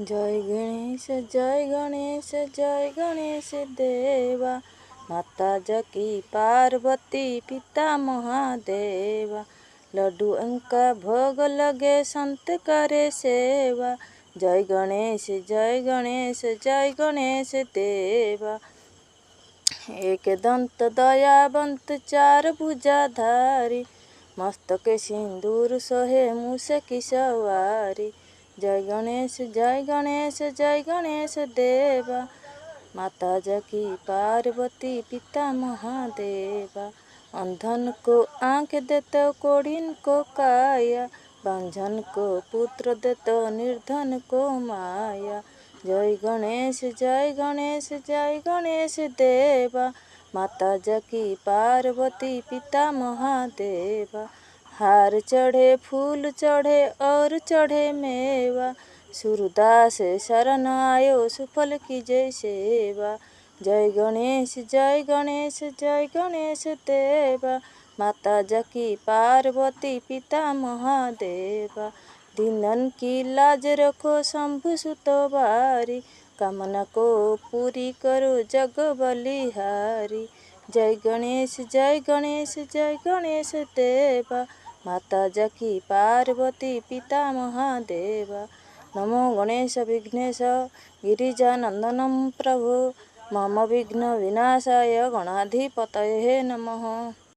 जय गणेश जय गणेश जय गणेश देवा। माता जकी पार्वती पिता महादेवा। लड्डू उनका भोग लगे संत करे सेवा। जय गणेश जय गणेश जय गणेश देवा। एक दंत दयावंत चार भुजाधारी। मस्तके सिंदूर सोहे मूसे की सवारी। जय गणेश जय गणेश जय गणेश देवा। माता जकी पार्वती पिता महादेवा। अंधन को आँख देते कोढ़िन को काया। बांझन को पुत्र देते निर्धन को माया। जय गणेश जय गणेश जय गणेश देवा। माता जकी पार्वती पिता महादेवा। हार चढ़े फूल चढ़े और चढ़े मेवा। सूरदास शरण आयो सुफल की जय सेवा। जय गणेश जय गणेश जय गणेश देवा। माता जकी पार्वती पिता महादेवा। दीनन की लाज रखो शंभु सुत बारी। कामना को पूरी करो जग बलिहारी। जय गणेश जय गणेश जय गणेश देवा। माता जकी पार्वती पिता महादेवा। नमो गणेश विघ्नेश गिरिजानंदनं प्रभो। मम विघ्न विनाशाय गणाधिपतये नमः।